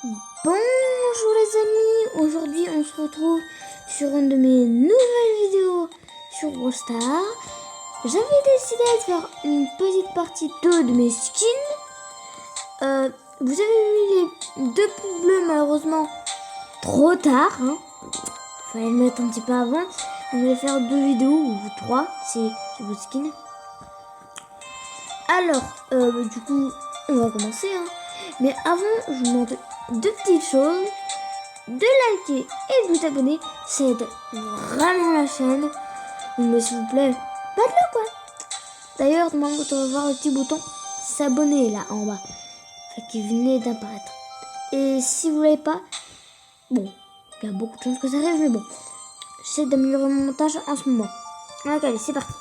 Bonjour les amis, aujourd'hui on se retrouve sur une de mes nouvelles vidéos sur Brawl Stars. J'avais décidé de faire une petite partie 2 de mes skins. Vous avez vu les deux pouces bleus malheureusement trop tard. Fallait le mettre un petit peu avant. On va faire 2 vidéos ou 3 c'est vos skins. Alors, du coup, on va commencer. Mais avant, je vous montre deux petites choses. De liker et de vous abonner, ça aide vraiment la chaîne. Mais s'il vous plaît, faites-le quoi. D'ailleurs, demain, vous allez voir le petit bouton s'abonner là en bas. Qui venait d'apparaître. Et si vous l'avez pas, bon, il y a beaucoup de chances que ça arrive, mais bon, j'essaie d'améliorer mon montage en ce moment. Donc, allez, c'est parti.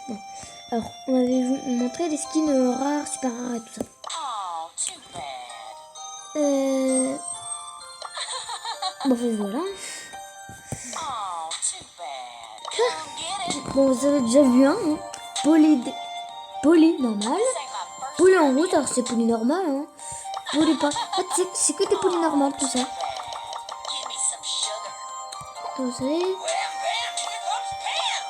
Bon. Alors, on avait montré les skins rares, super rares et tout ça. Bon, fait, voilà. Bon, vous avez déjà vu un, Poli normal. Poli en rouge, alors c'est Poli normal. Poli pas. En fait, c'est que des Poli normales, tout ça. Vous savez.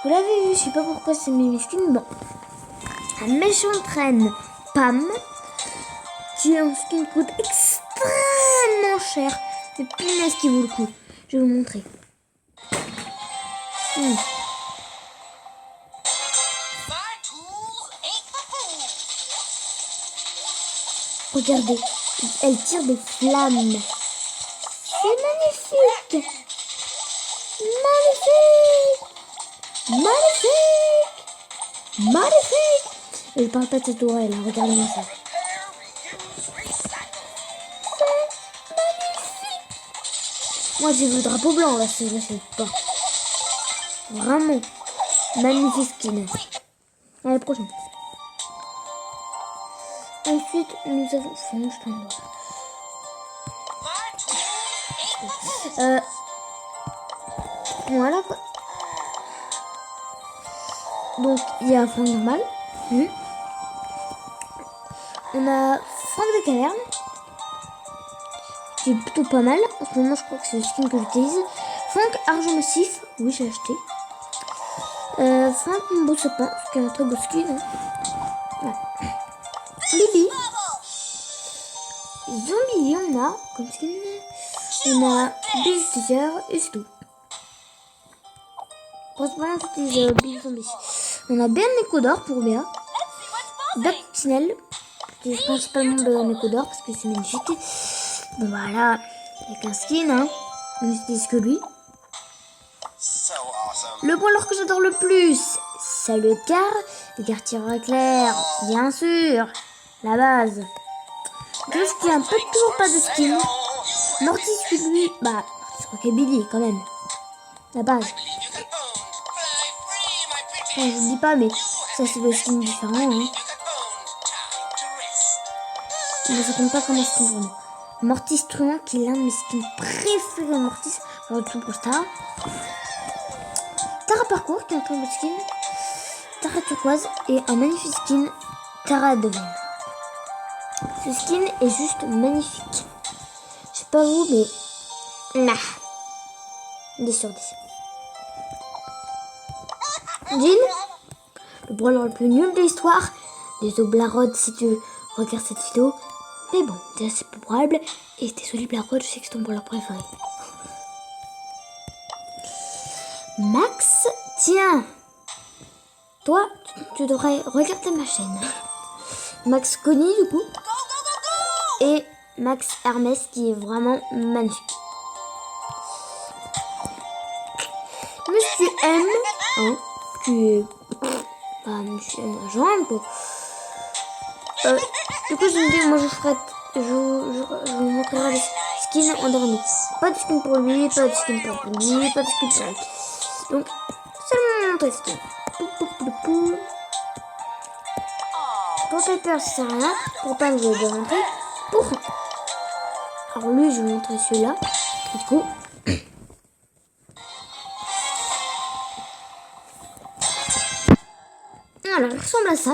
Vous l'avez vu, je sais pas pourquoi c'est mes skins. Bon. Un méchant traîne Pam. Qui est un skin qui coûte extrêmement cher. C'est punaise qui vaut le coup. Je vais vous montrer. Regardez, elle tire des flammes. C'est magnifique. Magnifique. Et je parle pas de cette oreille là, regardez-moi ça. Moi j'ai vu le drapeau blanc là, c'est pas. Vraiment magnifique skin. Allez, prochaine. Ensuite, nous avons voilà quoi. Donc il y a Franck normal. On a Franck de Caverne. Qui est plutôt pas mal. En ce moment je crois que c'est le skin que j'utilise. Franck argent massif. Oui, j'ai acheté. Franck mon beau sapin. Ce qui est un très beau skin. Voilà. Bibi. Zombie, on a comme skin. On a Bill Sticker et c'est tout. Principalement, j'utilise Bill Zombie. On a Ben Necodor pour Béa. Dactinel. J'utilise principalement de Necodor parce que c'est magnifique. Bon, voilà. Avec un skin, on n'utilise que lui. Le brawler que j'adore le plus, c'est le Edgar. Edgar tireur éclair, bien sûr. La base. Juste qu'il n'y a un peu toujours pas de skin. Mortis, lui, bah, c'est Rockabilly quand même. La base. Enfin, je ne dis pas, mais ça c'est le skin différent. Mais ça compte pas comme un skin vraiment. Mortis Truand, qui est l'un de mes skins préférés. Mortis, alors tout pour Star. Tara Parcours, qui est un très beau skin. Tara Turquoise et un magnifique skin. Tara Devine. Ce skin est juste magnifique. Je sais pas vous, mais 10 sur 10. Jean, le brawler le plus nul de l'histoire. Désolé Blarod si tu regardes cette vidéo. Mais bon, déjà c'est peu probable. Et désolé Blarod, je sais que c'est ton brawler préféré. Max, tiens. Toi, tu devrais regarder ma chaîne. Max Conny du coup. Et Max Hermès qui est vraiment magnifique. Monsieur M, qui est Monsieur M agent quoi. Du coup je me dis, moi je vous montrerai les skins en dernier. Pas de skin pour lui, pas de skin pour lui, pas de skin pour lui. Donc seulement montrer skin. Pour Piper ça sert à rien. Pour Pam je vais déjà montrer. Pour alors lui je vais montrer celui-là. Du coup alors il ressemble à ça.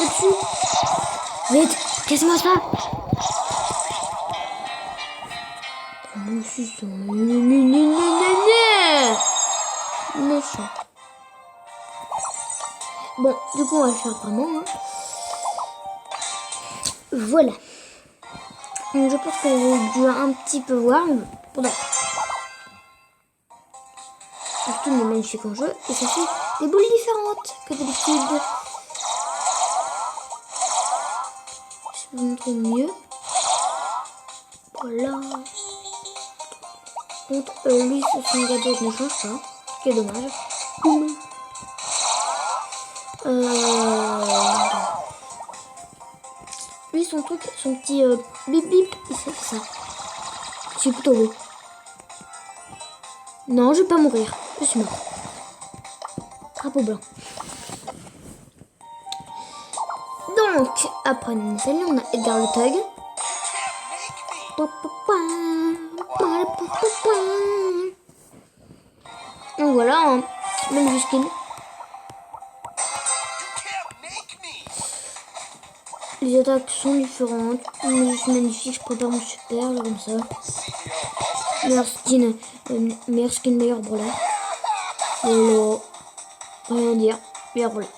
peu dessus. Vite, casse-moi ça. Mon suçon. Méchant. Bon, du coup, on va le faire vraiment. Hein. Voilà. Donc, je pense que vous dû un petit peu voir. Bon, tout est magnifique en jeu. Et ça fait des boules différentes que d'habitude. Je vous montre mieux. Voilà. Donc, lui, son gadget ne change pas. Ce qui est dommage. Lui, son truc, son petit bip bip, il fait ça. C'est plutôt beau. Non, je vais pas mourir. Je suis mort. Crapaud blanc. Donc, après Natalie, on a Edgar le Thug. Donc voilà, hein. Même du skin. Les attaques sont différentes. Mais c'est magnifique, je prépare mon super, là, comme ça. Meilleur skin, meilleur brawler. Voilà. Rien à dire. Meilleur brawler.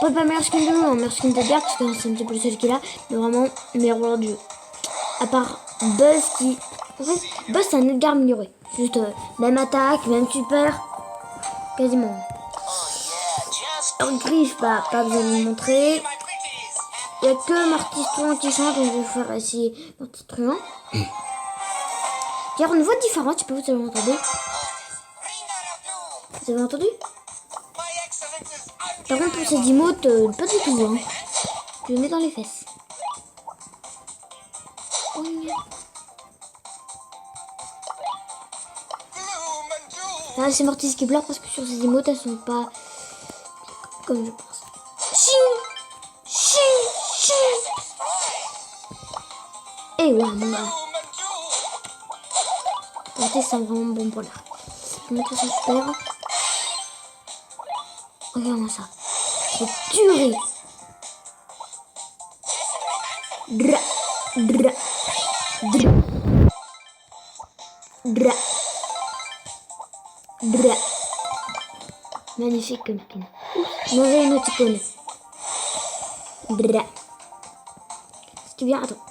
Pas meilleur skin de jeu, hein, meilleur skin de guerre, parce que c'est un petit peu le seul qu'il a. Mais vraiment, meilleur brawler du jeu. À part Buzz qui... En fait, Buzz c'est un Edgar amélioré. Juste même attaque, même super. Quasiment. Alors Griff, bah, pas besoin de vous montrer. Il n'y a que Marty Truant qui chante, donc je vais faire essayer Marty Truant. Il y a une voix différente, je sais pas si vous avez entendu. Vous avez entendu? Par contre, pour ces emotes, pas du tout. Hein. Je le mets dans les fesses. Ah, c'est Mortis qui pleure parce que sur ces emotes, elles sont pas comme je pense. Et ouais, mon gars. Mortis, c'est vraiment bon pour l'air. Je vais montrer son super. Regarde-moi ça. C'est tuerie. Dra, dra, dra. Dra. Dra. Magnifique comme skin. Mauvais émoticône. Dra. Si tu viens, attends.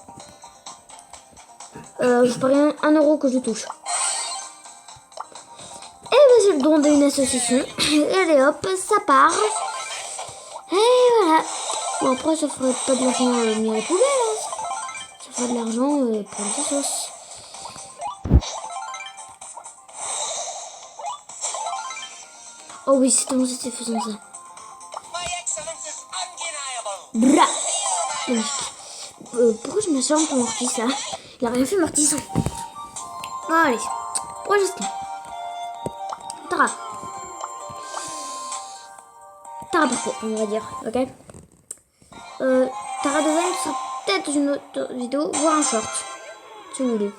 Je parie 1 euro que je touche. Et ben c'est le don d'une association. Et allez hop, ça part. Et voilà. Bon après ça ferait pas de l'argent mis à la poubelle. Hein. Ça ferait de l'argent pour les sauces. Oh oui, c'est tellement satisfaisant ça. Bra. Pourquoi je me sens pour Mortis là? Il a rien fait Mortis. Oh, allez, prochain skin. Tara. Tara parfait, on va dire, ok. Tara de Vayne sera peut-être dans une autre vidéo, voire un short, si vous voulez.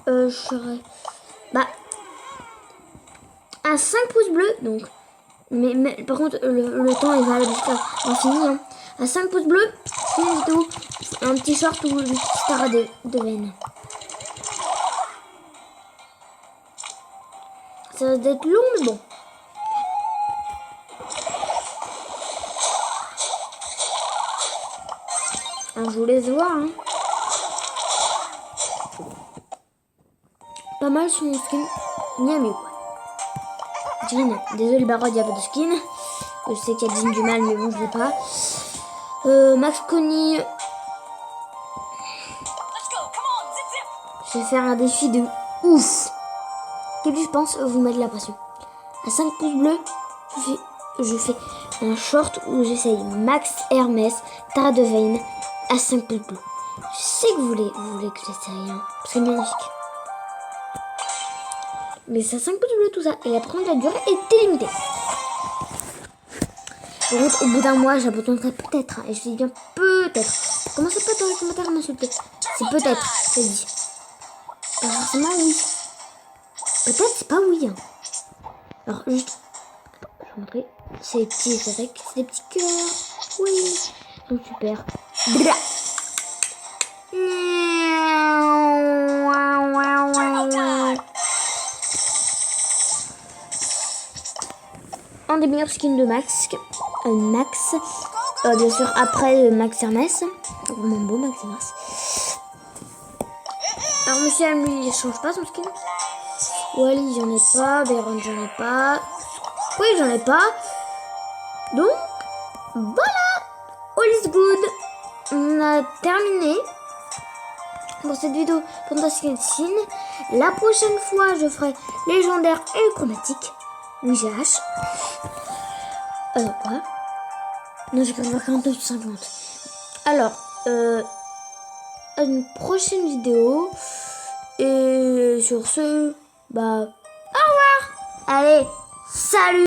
Je serai à 5 pouces bleus, donc. Mais par contre, le temps est valable jusqu'à l'infini. Hein. À 5 pouces bleus, c'est une vidéo, un petit short ou une petite Tara de Vayne. Ça va être long, mais bon. Alors, je vous laisse voir. Hein. Pas mal son skin. Mieux quoi. Jean. Désolé, Barod, il n'y a pas de skin. Je sais qu'il y a Jean du mal, mais bon, je l'ai pas. Max Connie. Je vais faire un défi de ouf. Quel je pense vous mettre la pression. À 5 pouces bleus, je fais un short où j'essaye Max Hermès, Tara de Vayne à 5 pouces bleus. Je sais que vous voulez que j'essaye, hein. C'est magnifique. Mais c'est à 5 pouces bleus tout ça. Et après, la durée est illimitée. Par contre, au bout d'un mois, j'abandonnerai peut-être. Hein, et je dis bien peut-être. Commencez pas dans les commentaires à m'insulter. C'est peut-être, c'est dit. Pas forcément oui. Peut-être, c'est pas oui. Hein. Alors, juste. Attends, je vous montrer. C'est des petits avec des petits cœurs. Oui, donc super. Blah. Un des meilleurs skins de Max. Max. Bien sûr, après Max Hermès. Mon beau Max Hermès. Alors, Monsieur M, lui, il change pas son skin. Wally, j'en ai pas. Béron, j'en ai pas. Oui, j'en ai pas. Donc, voilà. All is good. On a terminé pour cette vidéo Fantastic Skin. La prochaine fois, je ferai légendaire et chromatique. Oui, j'ai H. Quoi? Non, j'ai 49,50. Alors, à une prochaine vidéo. Et sur ce, bah, au revoir. Allez, salut.